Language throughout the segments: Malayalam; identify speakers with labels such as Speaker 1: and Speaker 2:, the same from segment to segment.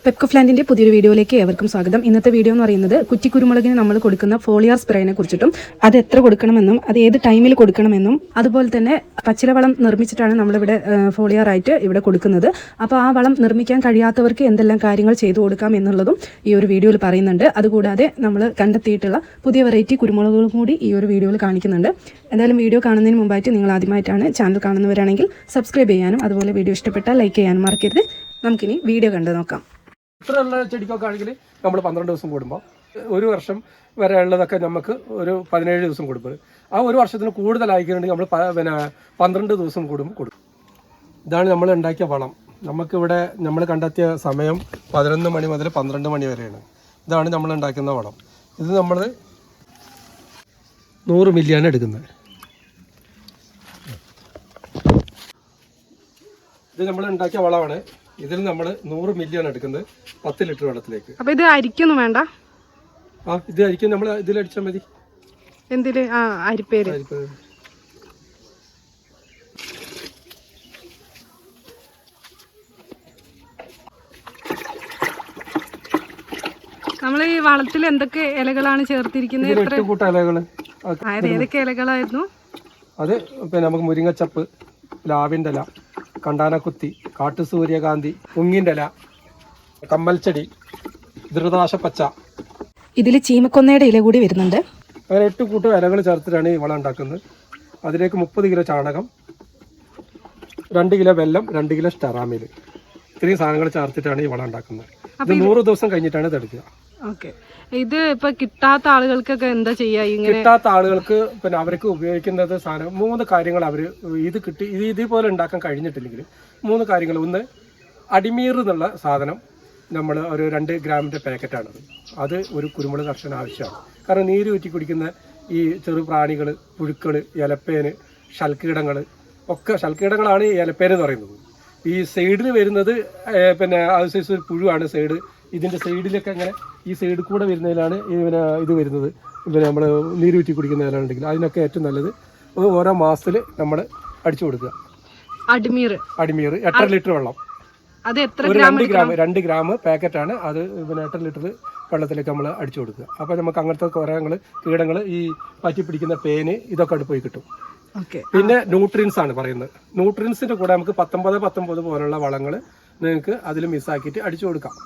Speaker 1: പെപ്കോ പ്ലാന്റിന്റെ പുതിയൊരു വീഡിയോയിലേക്ക് ഏവർക്കും സ്വാഗതം. ഇന്നത്തെ വീഡിയോ എന്ന് പറയുന്നത് കുറ്റിക്കുരുമുളകിന് നമ്മൾ കൊടുക്കുന്ന ഫോളിയാർ സ്പ്രേനെ കുറിച്ചിട്ടും അത് എത്ര കൊടുക്കണമെന്നും അത് ഏത് ടൈമിൽ കൊടുക്കണമെന്നും അതുപോലെ തന്നെ പച്ചില വളം നിർമ്മിച്ചിട്ടാണ് നമ്മളിവിടെ ഫോളിയാർ ആയിട്ട് ഇവിടെ കൊടുക്കുന്നത്. അപ്പോൾ ആ വളം നിർമ്മിക്കാൻ കഴിയാത്തവർക്ക് എന്തെല്ലാം കാര്യങ്ങൾ ചെയ്തു കൊടുക്കാം എന്നുള്ളതും ഈ ഒരു വീഡിയോയിൽ പറയുന്നുണ്ട്. അതുകൂടാതെ നമ്മൾ കണ്ടെത്തിയിട്ടുള്ള പുതിയ വെറൈറ്റി കുരുമുളകുകളും കൂടി ഈ ഒരു വീഡിയോയിൽ കാണിക്കുന്നുണ്ട്. എന്തായാലും വീഡിയോ കാണുന്നതിന് മുമ്പായിട്ട് നിങ്ങൾ ആദ്യമായിട്ടാണ് ചാനൽ കാണുന്നവരാണെങ്കിൽ സബ്സ്ക്രൈബ് ചെയ്യാനും അതുപോലെ വീഡിയോ ഇഷ്ടപ്പെട്ടാൽ ലൈക്ക് ചെയ്യാനും മറക്കരുത്. നമുക്കിനി വീഡിയോ കണ്ടു നോക്കാം.
Speaker 2: ഇത്രയുള്ള ചെടിക്കൊക്കെ ആണെങ്കിൽ നമ്മൾ 12 ദിവസം കൂടുമ്പോൾ, ഒരു വർഷം വരെ ഉള്ളതൊക്കെ നമുക്ക് ഒരു 17 ദിവസം കൊടുക്കും. ആ ഒരു വർഷത്തിന് കൂടുതലായിക്കുന്നുണ്ടെങ്കിൽ നമ്മൾ 12 ദിവസം കൂടുമ്പോൾ കൊടുക്കും. ഇതാണ് നമ്മൾ ഉണ്ടാക്കിയ വളം. നമുക്കിവിടെ നമ്മൾ കണ്ടെത്തിയ സമയം 11 മണി മുതൽ 12 മണി വരെയാണ്. ഇതാണ് നമ്മൾ ഉണ്ടാക്കുന്ന വളം. ഇത് നമ്മൾ 100 മില്ലിയാണ് എടുക്കുന്നത്. ഇത് നമ്മൾ ഉണ്ടാക്കിയ വളമാണ്. ഇതിൽ നമ്മൾ 100 മില്ലിയാണ് എടുക്കുന്നത് 10 ലിറ്റർ വെള്ളത്തിലേക്ക്.
Speaker 1: അപ്പൊ ഇത് അരിക്കൊന്നും വേണ്ട?
Speaker 2: ഇത് അരിക്കും നമ്മൾ ഇതിലടിച്ചാൽ മതി.
Speaker 1: എന്തില്? അരിപ്പേര്. നമ്മൾ ഈ വളത്തിൽ എന്തൊക്കെ ഇലകളാണ് ചേർത്തിരിക്കുന്നത്? ഏതൊക്കെ ഇലകളായിരുന്നു
Speaker 2: അത്? പിന്നെ നമുക്ക് മുരിങ്ങച്ചപ്പ്, പ്ലാവിൻ്റെ ഇല, കണ്ടാനക്കുത്തി, കാട്ടുസൂര്യകാന്തി, ഉങ്ങിൻ്റെ ഇല, കമ്മൽച്ചെടി, ധൃതാശപ്പച്ച,
Speaker 1: ഇതിൽ ചീമക്കൊന്നയുടെ ഇല കൂടി വരുന്നുണ്ട്.
Speaker 2: അങ്ങനെ 8 കൂട്ടം ഇലകൾ ചേർത്തിട്ടാണ് ഈ വളം ഉണ്ടാക്കുന്നത്. അതിലേക്ക് 30 കിലോ ചാണകം, 2 കിലോ വെല്ലം, 2 കിലോ സ്റ്റെറാമിൽ, ഇത്രയും സാധനങ്ങൾ ചേർത്തിട്ടാണ് ഈ വളം ഉണ്ടാക്കുന്നത്. ഇത് 100 ദിവസം കഴിഞ്ഞിട്ടാണ് ഇത് എടുക്കുക.
Speaker 1: ഓക്കെ. ഇത് ഇപ്പൊ കിട്ടാത്ത ആളുകൾക്കൊക്കെ എന്താ ചെയ്യാ?
Speaker 2: കിട്ടാത്ത ആളുകൾക്ക് പിന്നെ അവർക്ക് ഉപയോഗിക്കുന്നത് സാധനം 3 കാര്യങ്ങൾ അവർ ഇത് കിട്ടി ഇതേപോലെ ഉണ്ടാക്കാൻ കഴിഞ്ഞിട്ടില്ലെങ്കിൽ 3 കാര്യങ്ങൾ. ഒന്ന്, അടിമീർ എന്നുള്ള സാധനം നമ്മൾ ഒരു 2 ഗ്രാമിൻ്റെ പാക്കറ്റാണത്. അത് ഒരു കുരുമുളക് കർഷകന് ആവശ്യമാണ്. കാരണം നീര് ഊറ്റി കുടിക്കുന്ന ഈ ചെറു പ്രാണികൾ, പുഴുക്കൾ, ഇലപ്പേന്, ശൽക്കീടങ്ങൾ ഒക്കെ, ശൽക്കീടങ്ങളാണ് ഈ ഇലപ്പേന് എന്ന് പറയുന്നത്. ഈ സൈഡിൽ വരുന്നത് പിന്നെ അത് സൈസ് ഒരു പുഴുവാണ് സൈഡ്. ഇതിൻ്റെ സൈഡിലൊക്കെ അങ്ങനെ ഈ സൈഡിൽ കൂടെ വരുന്നതിലാണ് ഇത് വരുന്നത്. പിന്നെ നമ്മൾ നീരൂറ്റി കുടിക്കുന്ന ഇലയുണ്ടെങ്കിൽ അതിനൊക്കെ ഏറ്റവും നല്ലത് ഓരോ മാസത്തിൽ നമ്മൾ അടിച്ചു കൊടുക്കുക. അടിമീർ 8 ലിറ്റർ വെള്ളം, ഒരു 2 ഗ്രാം പാക്കറ്റാണ് അത്. പിന്നെ 8 ലിറ്റർ വെള്ളത്തിലേക്ക് നമ്മൾ അടിച്ചു കൊടുക്കുക. അപ്പോൾ നമുക്ക് അങ്ങനത്തെ കുറേങ്ങൾ, കീടങ്ങൾ, ഈ പറ്റി പിടിക്കുന്ന പേന്, ഇതൊക്കെ പോയി കിട്ടും. പിന്നെ ന്യൂട്രിയൻസ് ആണ് പറയുന്നത്. ന്യൂട്രിയൻസിന്റെ കൂടെ നമുക്ക് 19 പോലുള്ള വളങ്ങൾ നിങ്ങൾക്ക് അതിൽ മിസ്സാക്കിയിട്ട് അടിച്ചു കൊടുക്കാം.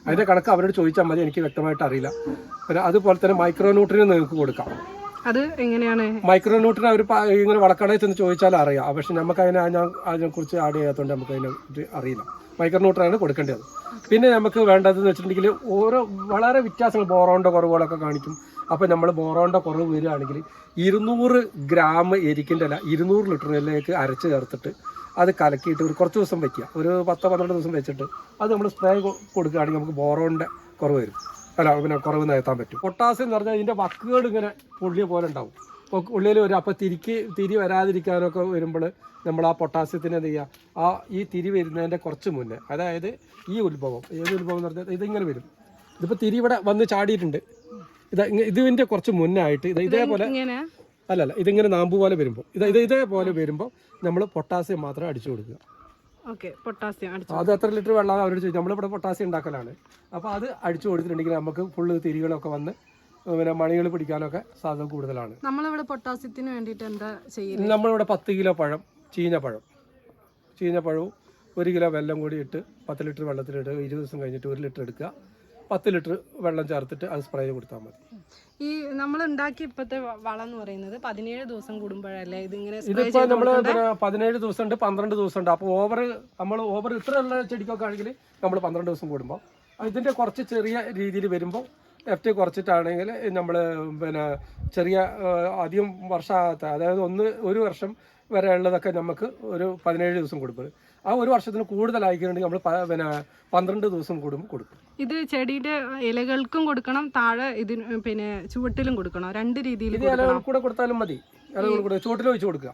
Speaker 2: അതിന്റെ കണക്ക് അവരോട് ചോദിച്ചാൽ മതി, എനിക്ക് വ്യക്തമായിട്ട് അറിയില്ല. പിന്നെ അതുപോലെ തന്നെ മൈക്രോ ന്യൂട്രിയൻ നിങ്ങൾക്ക് കൊടുക്കാം.
Speaker 1: അത് എങ്ങനെയാണ്?
Speaker 2: മൈക്രോ ന്യൂട്രിയൻ അവർ ഇങ്ങനെ വളക്കടയിൽ ചെന്ന് ചോദിച്ചാൽ അറിയാം. പക്ഷെ നമുക്ക് അതിനെക്കുറിച്ച് ആഡ് ചെയ്യാത്തതുകൊണ്ട് നമുക്ക് അതിനെ അറിയില്ല. മൈക്രോ ന്യൂട്രിയൻ ആണ് കൊടുക്കേണ്ടത്. പിന്നെ നമുക്ക് വേണ്ടതെന്ന് വെച്ചിട്ടുണ്ടെങ്കിൽ ഓരോ വളരെ വ്യത്യാസങ്ങൾ, ബോറോണിൻ്റെ കുറവുകളൊക്കെ കാണിക്കും. അപ്പോൾ നമ്മൾ ബോറോണിൻ്റെ കുറവ് വരികയാണെങ്കിൽ 200 ഗ്രാം എരിക്കിൻ്റെ ഇല 200 ലിറ്ററിലേക്ക് അരച്ച് ചേർത്തിട്ട് അത് കലക്കിയിട്ട് ഒരു കുറച്ച് ദിവസം വയ്ക്കുക. ഒരു 10-12 ദിവസം വെച്ചിട്ട് അത് നമ്മൾ സ്പ്രേ കൊടുക്കുകയാണെങ്കിൽ നമുക്ക് ബോറോണിൻ്റെ കുറവ് വരും. പിന്നെ കുറവ് നികത്താൻ പറ്റും. പൊട്ടാസ്യം എന്ന് പറഞ്ഞാൽ ഇതിൻ്റെ വക്കുകൾ ഇങ്ങനെ പുള്ളിയ പോലെ ഉണ്ടാവും. അപ്പോൾ ഉള്ളിൽ വരും. അപ്പോൾ തിരി വരാതിരിക്കാനൊക്കെ വരുമ്പോൾ നമ്മൾ ആ പൊട്ടാസ്യത്തിന് എന്ത് ചെയ്യുക, ഈ തിരി വരുന്നതിൻ്റെ കുറച്ച് മുന്നേ, അതായത് ഈ ഉത്ഭവം, ഏത് ഉത്ഭവം എന്ന് പറഞ്ഞാൽ ഇതിങ്ങനെ വരും. ഇതിപ്പോൾ തിരി ഇവിടെ വന്ന് ചാടിയിട്ടുണ്ട്. ഇതിൻ്റെ കുറച്ച് മുന്നായിട്ട് ഇതേപോലെ അല്ലല്ല, ഇതിങ്ങനെ നാമ്പ് പോലെ വരുമ്പോൾ ഇതേപോലെ വരുമ്പോൾ നമ്മൾ പൊട്ടാസ്യം മാത്രം അടിച്ചു കൊടുക്കുക. അത് എത്ര ലിറ്റർ വെള്ളം അവരോട് ചോദിച്ചു. നമ്മളിവിടെ പൊട്ടാസ്യം ഉണ്ടാക്കലാണ്. അപ്പോൾ അത് അടിച്ചു കൊടുത്തിട്ടുണ്ടെങ്കിൽ നമുക്ക് ഫുള്ള് തിരികളൊക്കെ വന്ന് പിന്നെ മണികൾ പിടിക്കാനൊക്കെ സാധ്യത കൂടുതലാണ്.
Speaker 1: നമ്മളിവിടെ പൊട്ടാസ്യത്തിന് വേണ്ടിയിട്ട് എന്താ ചെയ്യുന്നത്?
Speaker 2: നമ്മളിവിടെ 10 കിലോ പഴം, ചീഞ്ഞപ്പഴവും 1 കിലോ വെല്ലം കൂടി ഇട്ട് 10 ലിറ്റർ വെള്ളത്തിലിട്ട് 20 ദിവസം കഴിഞ്ഞിട്ട് 1 ലിറ്റർ എടുക്കുക. 10 ലിറ്റർ വെള്ളം ചേർത്തിട്ട് അത് സ്പ്രേ കൊടുത്താൽ മതി.
Speaker 1: ഈ നമ്മൾ ഉണ്ടാക്കി ഇപ്പോഴത്തെ വളം എന്ന് പറയുന്നത് 17 ദിവസം കൂടുമ്പോഴല്ലേ ഇതിങ്ങനെ?
Speaker 2: ഇതിപ്പോൾ നമ്മൾ 17 ദിവസം ഉണ്ട്, 12 ദിവസം ഉണ്ട്. അപ്പോൾ ഓവർ ഇത്രയുള്ള ചെടിക്കൊക്കെ ആണെങ്കിൽ നമ്മൾ 12 ദിവസം കൂടുമ്പോൾ, ഇതിൻ്റെ കുറച്ച് ചെറിയ രീതിയിൽ വരുമ്പോൾ FT കുറച്ചിട്ടാണെങ്കിൽ നമ്മൾ പിന്നെ ചെറിയ അധികം വർഷമാകാത്ത, അതായത് ഒരു വർഷം വരെ ഉള്ളതൊക്കെ നമുക്ക് ഒരു 17 ദിവസം കൊടുക്കും. ആ ഒരു വർഷത്തിന് കൂടുതലായിക്കുന്നുണ്ടെങ്കിൽ നമ്മൾ 12 ദിവസം കൂടുമ്പോൾ കൊടുക്കും.
Speaker 1: ഇത് ചെടിയുടെ ഇലകൾക്കും കൊടുക്കണം, താഴെ ഇതിന് പിന്നെ ചുവട്ടിലും കൊടുക്കണം. 2 രീതിയിൽ.
Speaker 2: ഇത് ഇലകൾ കൂടെ കൊടുത്താലും മതി. ഇലകൾ കൂടെ ചുവട്ടിൽ ഒഴിച്ച് കൊടുക്കുക.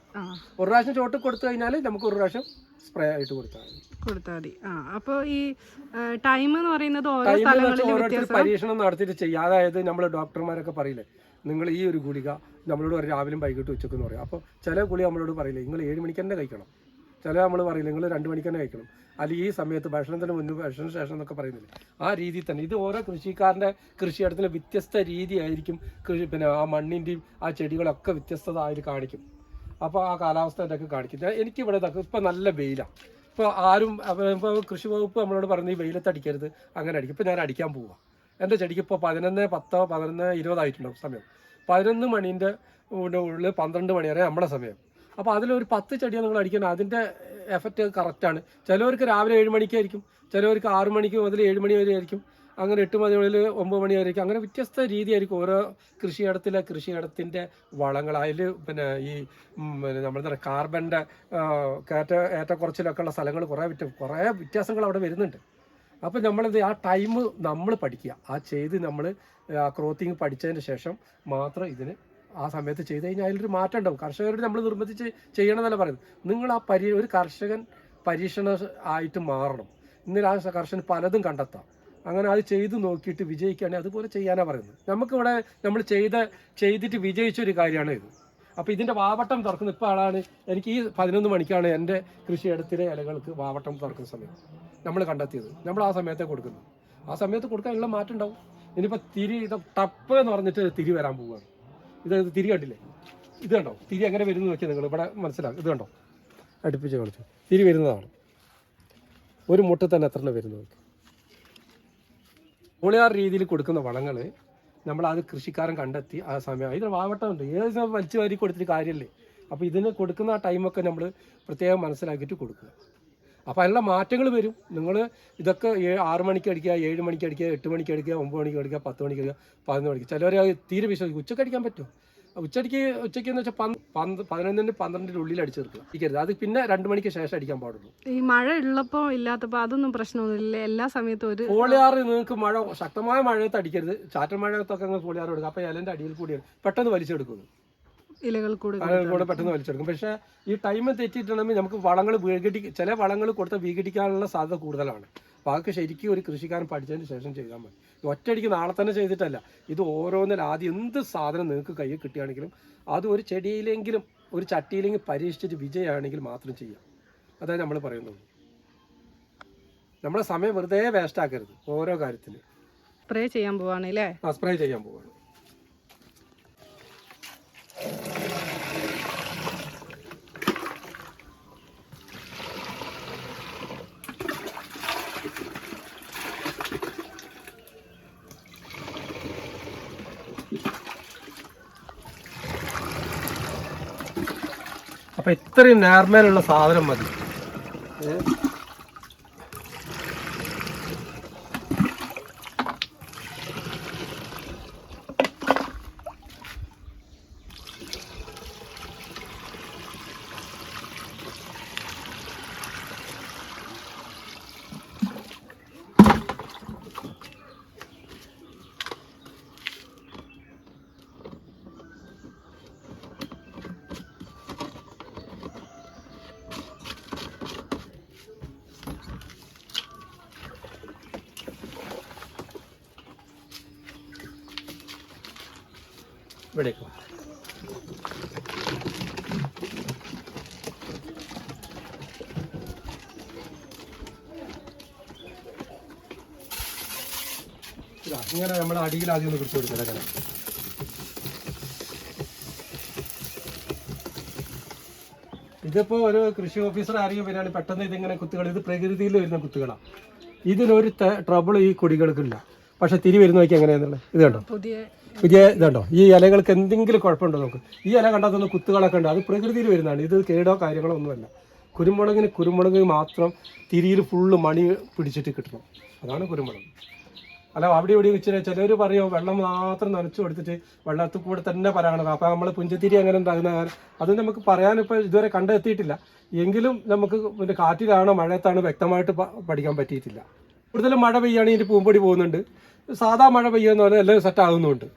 Speaker 2: ഒരു പ്രാവശ്യം ചുവട്ടിൽ കൊടുത്തു കഴിഞ്ഞാൽ നമുക്ക് ഒരു പ്രാവശ്യം സ്പ്രേ ആയിട്ട് കൊടുത്താൽ മതി.
Speaker 1: അപ്പോൾ ഈ ടൈം എന്ന് പറയുന്നത് ഓരോരുത്തർ
Speaker 2: പരീക്ഷണം നടത്തിയിട്ട് ചെയ്യുക. അതായത് നമ്മൾ ഡോക്ടർമാരൊക്കെ പറയില്ലേ, നിങ്ങൾ ഈ ഒരു ഗുളിക നമ്മളോട് രാവിലെയും വൈകിട്ട് ഉച്ചക്കെന്ന് പറയും. അപ്പോൾ ചില ഗുളിക നമ്മളോട് പറയില്ലേ, നിങ്ങൾ 7 മണിക്ക് തന്നെ കഴിക്കണം. ചില നമ്മൾ പറയില്ല നിങ്ങൾ 2 മണിക്ക് തന്നെ കഴിക്കണം, അല്ലെങ്കിൽ ഈ സമയത്ത് ഭക്ഷണത്തിന് മുന്നേ ഭക്ഷണത്തിന് ശേഷം എന്നൊക്കെ പറയുന്നില്ല. ആ രീതിയിൽ തന്നെ ഇത് ഓരോ കൃഷിക്കാരൻ്റെ കൃഷിയിടത്തിന് വ്യത്യസ്ത രീതിയായിരിക്കും. പിന്നെ ആ മണ്ണിൻ്റെയും ആ ചെടികളൊക്കെ വ്യത്യസ്തത ആയിട്ട് കാണിക്കും. അപ്പോൾ ആ കാലാവസ്ഥ ഒക്കെ കാണിക്കും. എനിക്കിവിടെ ഇപ്പം നല്ല വെയിലാണ്. ഇപ്പോൾ ആരും ഇപ്പോൾ കൃഷി വകുപ്പ് നമ്മളോട് പറഞ്ഞ് ഈ വെയിലത്ത് അടിക്കരുത്, അങ്ങനെ അടിക്കും. ഇപ്പോൾ ഞാൻ അടിക്കാൻ പോവുക. എൻ്റെ ചെടിക്ക് ഇപ്പോൾ 11:10 11:20 ആയിട്ടുണ്ടാവും സമയം. 11 മണീൻ്റെ ഉള്ളിൽ 12 മണി വരെ നമ്മുടെ സമയം. അപ്പോൾ അതിലൊരു 10 ചെടിയാണ് നിങ്ങൾ അടിക്കുന്നത്, അതിൻ്റെ എഫക്റ്റ് കറക്റ്റാണ്. ചിലവർക്ക് രാവിലെ 7 മണിക്കായിരിക്കും, ചിലവർക്ക് 6 മണിക്ക് മുതൽ 7 മണി വരെ ആയിരിക്കും, അങ്ങനെ 8 മണി മുതൽ 9 മണി വരെ ആയിരിക്കും. അങ്ങനെ വ്യത്യസ്ത രീതിയായിരിക്കും ഓരോ കൃഷിയിടത്തിൻ്റെ വളങ്ങൾ. അതിൽ പിന്നെ ഈ നമ്മുടെ കാർബണിൻ്റെ ഏറ്റക്കുറച്ചിലൊക്കെ ഉള്ള സ്ഥലങ്ങൾ കുറേ വ്യത്യാസങ്ങൾ അവിടെ വരുന്നുണ്ട്. അപ്പോൾ നമ്മളത് ആ ടൈം നമ്മൾ പഠിക്കുക, ആ ചെയ്ത് നമ്മൾ ക്രോത്തിങ് പഠിച്ചതിന് ശേഷം മാത്രം ഇതിന് ആ സമയത്ത് ചെയ്ത് കഴിഞ്ഞാൽ അതിലൊരു മാറ്റം ഉണ്ടാവും. കർഷകരോട് നമ്മൾ നിർബന്ധിച്ച് ചെയ്യണമെന്നല്ല പറയുന്നത്. നിങ്ങൾ ആ ഒരു കർഷകൻ പരീക്ഷണ ആയിട്ട് മാറണം. ഇന്നലെ ആ കർഷകൻ പലതും കണ്ടെത്താം. അങ്ങനെ അത് ചെയ്ത് നോക്കിയിട്ട് വിജയിക്കുകയാണെങ്കിൽ അതുപോലെ ചെയ്യാനാണ് പറയുന്നത്. നമുക്കിവിടെ നമ്മൾ ചെയ്തിട്ട് വിജയിച്ചൊരു കാര്യമാണ് ഇത്. അപ്പോൾ ഇതിൻ്റെ വാവട്ടം തുറക്കുന്നത് ഇപ്പോൾ ആളാണ്. എനിക്ക് ഈ 11 മണിക്കാണ് എൻ്റെ കൃഷിയിടത്തിലെ ഇലകൾക്ക് വാവട്ടം തുറക്കുന്ന സമയം നമ്മൾ കണ്ടെത്തിയത്. നമ്മൾ ആ സമയത്തെ കൊടുക്കുന്നത്. ആ സമയത്ത് കൊടുക്കാനുള്ള മാറ്റം ഉണ്ടാവും. ഇനിയിപ്പോൾ ടപ്പ് എന്ന് പറഞ്ഞിട്ട് തിരി വരാൻ പോവുകയാണ്. ഇത് തിരി കണ്ടില്ലേ? ഇത് കണ്ടോ തിരി എങ്ങനെ വരുന്നത് നോക്കിയാൽ നിങ്ങൾ ഇവിടെ മനസ്സിലാക്കും. ഇത് കണ്ടോ, അടുപ്പിച്ച് കാണിച്ചു തിരി വരുന്നതാണ്. ഒരു മുട്ട തന്നെ എത്ര വരുന്നത്. പോളിയാർ രീതിയിൽ കൊടുക്കുന്ന വളങ്ങൾ നമ്മളത് കൃഷിക്കാരൻ കണ്ടെത്തി ആ സമയം. ഇതിന് വാവട്ടമുണ്ട്, ഏത് സമയം വലിച്ചു വാരി കൊടുത്തിട്ട് കാര്യമല്ലേ. അപ്പോൾ ഇതിന് കൊടുക്കുന്ന ആ ടൈമൊക്കെ നമ്മൾ പ്രത്യേകം മനസ്സിലാക്കിയിട്ട് കൊടുക്കുക. അപ്പോൾ അതിനുള്ള മാറ്റങ്ങൾ വരും. നിങ്ങൾ ഇതൊക്കെ 6 മണിക്ക് അടിക്കുക, 7 മണിക്ക് അടിക്കുക, 8 മണിക്ക് അടിക്കുക, 9 മണിക്ക് അടിക്കുക, 10 മണിക്ക് അടിക്കുക, 11 മണിക്ക്. ചിലവർ തീരെ വിശ്വസിക്കും. ഉച്ചയ്ക്ക് അടിക്കാൻ പറ്റുമോ? ഉച്ചയ്ക്കെന്ന് വെച്ചാൽ 11-ന് 12-ൻ്റെ ഉള്ളിൽ അടിച്ചു തീർക്കുക. അത് പിന്നെ 2 മണിക്ക് ശേഷം അടിക്കാൻ പാടുള്ളൂ.
Speaker 1: ഈ മഴ ഉള്ളപ്പോൾ ഇല്ലാത്തപ്പോൾ അതൊന്നും പ്രശ്നമൊന്നുമില്ല. എല്ലാ സമയത്തും ഒരു
Speaker 2: പോളിയാർ നിങ്ങൾക്ക് ശക്തമായ മഴയത്ത് അടിക്കരുത്. ചാറ്റൽ മഴയത്തൊക്കെ നിങ്ങൾ പോളിയാർ എടുക്കുക. അപ്പോൾ ഇലൻ്റെ അടിയിൽ കൂടിയാണ് പെട്ടെന്ന് വലിച്ചെടുക്കുന്നു.
Speaker 1: ഇലകൾ കൂടെ
Speaker 2: പെട്ടെന്ന് വലിച്ചെടുക്കും. പക്ഷേ ഈ ടൈം തെറ്റിയിട്ടുണ്ടെങ്കിൽ നമുക്ക് വളങ്ങൾ ചില വളങ്ങൾ കൊടുത്താൽ വിഘടിക്കാനുള്ള സാധ്യത കൂടുതലാണ്. അപ്പോൾ അതൊക്കെ ശരിക്കും ഒരു കൃഷിക്കാരൻ പഠിച്ചതിന് ശേഷം ചെയ്താൽ മതി. ഒറ്റയടിക്ക് നാളെ തന്നെ ചെയ്തിട്ടല്ല. ഇത് ഓരോന്നിൽ ആദ്യം എന്ത് സാധനം നിങ്ങൾക്ക് കയ്യിൽ കിട്ടുകയാണെങ്കിലും അത് ഒരു ചെടിയിലെങ്കിലും ഒരു ചട്ടിയിലെങ്കിലും പരീക്ഷിച്ചിട്ട് വിജയമാണെങ്കിൽ മാത്രം ചെയ്യാം. അതാണ് നമ്മൾ പറയുന്നത്. നമ്മളെ സമയം വെറുതെ വേസ്റ്റ് ആക്കരുത്. ഓരോ കാര്യത്തിലും
Speaker 1: സ്പ്രേ ചെയ്യാൻ പോവാണ് അല്ലേ?
Speaker 2: സ്പ്രേ ചെയ്യാൻ പോവാണ്. അപ്പം ഇത്രയും നേർമേലുള്ള സാധനം മതി. ഇവിടേക്ക് ഇങ്ങനെ നമ്മൾ അടിയിൽ ആദ്യം ഒന്ന് പിടിച്ചു കൊടുക്കാം. ഇതിപ്പോൾ ഒരു കൃഷി ഓഫീസർ ആരെങ്കിലും വരികയാണെങ്കിൽ പെട്ടെന്ന് ഇതിങ്ങനെ കുത്തുകൾ, ഇത് പ്രകൃതിയിൽ വരുന്ന കുത്തുകളാണ്. ഇതിനൊരു ട്രബിൾ ഈ കൊടികൾക്കില്ല. പക്ഷെ തിരി വരുന്ന നോക്കി എങ്ങനെയാണെന്നുള്ളത് ഇത് കണ്ടോ, പുതിയ ഇതുണ്ടോ. ഈ ഇലകൾക്ക് എന്തെങ്കിലും കുഴപ്പമുണ്ടോ നോക്ക്. ഈ ഇല കണ്ടാൽ കുത്തുകളൊക്കെ ഉണ്ട്, അത് പ്രകൃതിയിൽ വരുന്നതാണ്. ഇത് കേടോ കാര്യങ്ങളോ ഒന്നുമല്ല. കുരുമുളക് മാത്രം തിരിയിൽ ഫുള്ള് മണി പിടിച്ചിട്ട് കിട്ടണം. അതാണ് കുരുമുളക്. അല്ല അവിടെ ഇവിടെ വെച്ചിട്ട് ചിലർ പറയും വെള്ളം മാത്രം നനച്ചു കൊടുത്തിട്ട് വെള്ളത്തിൽ കൂടെ തന്നെ പറയണത്. അപ്പോൾ നമ്മൾ പുഞ്ചത്തിരി അങ്ങനെ ഉണ്ടാകുന്ന അത് നമുക്ക് പറയാനിപ്പോൾ ഇതുവരെ കണ്ടെത്തിയിട്ടില്ല. എങ്കിലും നമുക്ക് പിന്നെ കാറ്റിലാണോ മഴയത്താണോ വ്യക്തമായിട്ട് പഠിക്കാൻ പറ്റിയിട്ടില്ല. കൂടുതലും മഴ പെയ്യുകയാണെങ്കിൽ ഇതിൻ്റെ പൂമ്പൊടി പോകുന്നുണ്ട്. സാധാ മഴ പെയ്യുന്ന പോലെ എല്ലാം സെറ്റ് ആകുന്നുണ്ട്.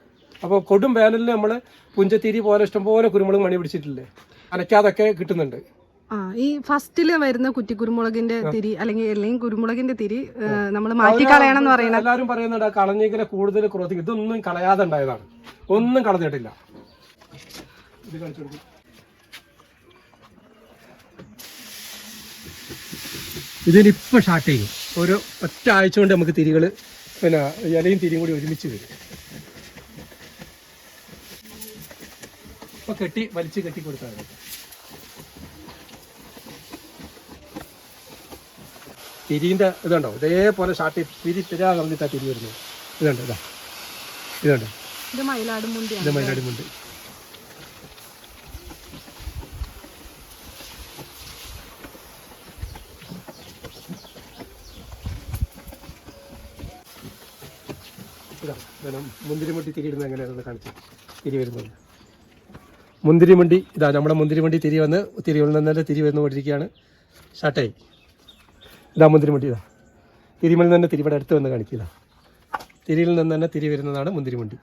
Speaker 2: അപ്പോൾ കൊടും വേനലിൽ നമ്മൾ പുഞ്ചത്തിരി പോലെ ഇഷ്ടംപോലെ കുരുമുളക് മണി പിടിച്ചിട്ടില്ലേ, അനക്കാതൊക്കെ കിട്ടുന്നുണ്ട്.
Speaker 1: ഈ ഫസ്റ്റില് വരുന്ന കുറ്റിക്കുരുമുളകിന്റെ തിരി അല്ലെങ്കിൽ കുരുമുളകിന്റെ തിരി നമ്മൾ മാറ്റി കളയണം എന്ന് പറയുന്നത്
Speaker 2: എല്ലാവരും പറയുന്നുണ്ട്. കളഞ്ഞെങ്കിലെ കൂടുതൽ ക്രോത്തിങ്. ഇതൊന്നും കളയാതെ ഉണ്ടായതാണ്, ഒന്നും കളഞ്ഞിട്ടില്ല. ഇത് കളിച്ചു ഇതിനിപ്പോൾ സ്റ്റാർട്ട് ചെയ്യും. ഒരു ഒറ്റ ആഴ്ച കൊണ്ട് നമുക്ക് തിരികൾ പിന്നെ ഇലയും തിരിയും കൂടി ഒരുമിച്ച് വരും. ഇപ്പോൾ വലിച്ച് കെട്ടി കൊടുത്താൽ മതി. തിരിൻ്റെ ഇതുണ്ടോ ഇതേപോലെ സ്റ്റാർട്ട് തിരാന്ന് പറഞ്ഞിട്ടാണ് തിരി വരുന്നത്. ഇതുണ്ട് ഇതുണ്ട് ഇത് മയിലാടുമുണ്ട്. മുന്തിരിമണ്ടി തിരിയിടുന്നത് എങ്ങനെയാണെന്ന് കാണിച്ചു. തിരി വരുന്നത് മുന്തിരിമണ്ടി നമ്മുടെ മുന്തിരിമണ്ടി തിരിയിൽ നിന്ന് തിരി വന്നുകൊണ്ടിരിക്കുകയാണ്. സ്റ്റാർട്ടായി. മുന്തിരിമണ്ടി തിരിമൽ നിന്ന് തിരിവിടെ അടുത്ത് വന്ന് കാണിക്കുക. തിരിയിൽ നിന്ന് തന്നെ തിരി വരുന്നതാണ് മുന്തിരിമണ്ടി.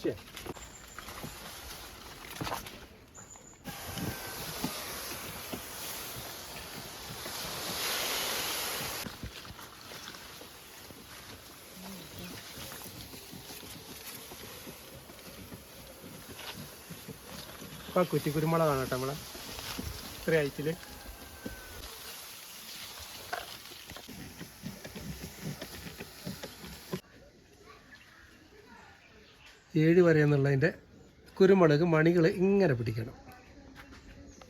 Speaker 2: ശരി. ഇപ്പം കുറ്റിക്കുരുമുളകാണ് കേട്ടോ നമ്മളെ ഇത്ര ഹൈറ്റിൽ. ഏഴ് വര എന്നുള്ളതിൻ്റെ കുരുമുളക് മണികൾ ഇങ്ങനെ പിടിക്കണം.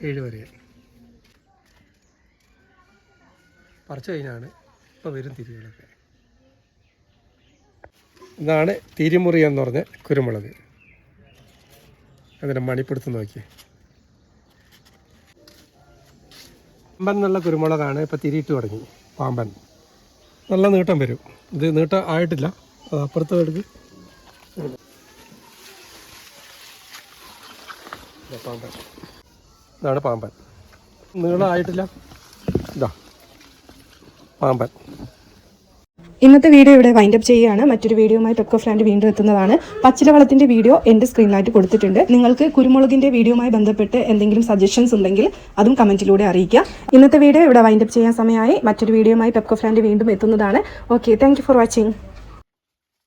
Speaker 2: 7 വരെ പറിച്ചു കഴിഞ്ഞാണ് ഇപ്പോൾ വരും തിരികളൊക്കെ. ഇതാണ് തിരിമുറി എന്ന് പറഞ്ഞ കുരുമുളക്. അതിൻ്റെ മണിപ്പെടുത്ത് നോക്കി. പാമ്പൻ എന്നുള്ള കുരുമുളകാണ് ഇപ്പോൾ തിരിയിട്ട് തുടങ്ങി. പാമ്പൻ നല്ല നീട്ടം വരും. ഇത് നീട്ടം ആയിട്ടില്ല. അപ്പുറത്ത് എടുക്ക്. പാമ്പൻ ഇതാണ് പാമ്പൻ. നീളം ആയിട്ടില്ല. പാമ്പൻ.
Speaker 1: ഇന്നത്തെ വീഡിയോ ഇവിടെ വൈൻഡപ്പ് ചെയ്യുകയാണ്. മറ്റൊരു വീഡിയോയുമായി പെപ്കോ ഫ്രാൻഡ് വീണ്ടും എത്തുന്നതാണ്. പച്ചിലവളത്തിൻ്റെ വീഡിയോ എൻ്റെ സ്ക്രീനിലായിട്ട് കൊടുത്തിട്ടുണ്ട്. നിങ്ങൾക്ക് കുരുമുളകിൻ്റെ വീഡിയോയുമായി ബന്ധപ്പെട്ട് എന്തെങ്കിലും സജഷൻസ് ഉണ്ടെങ്കിൽ അതും കമൻറ്റിലൂടെ അറിയിക്കുക. ഇന്നത്തെ വീഡിയോ ഇവിടെ വൈൻഡപ്പ് ചെയ്യാൻ സമയമായി. മറ്റൊരു വീഡിയോയുമായി പെപ്കോ ഫ്രാൻഡ് വീണ്ടും എത്തുന്നതാണ്. Okay, thank you for watching.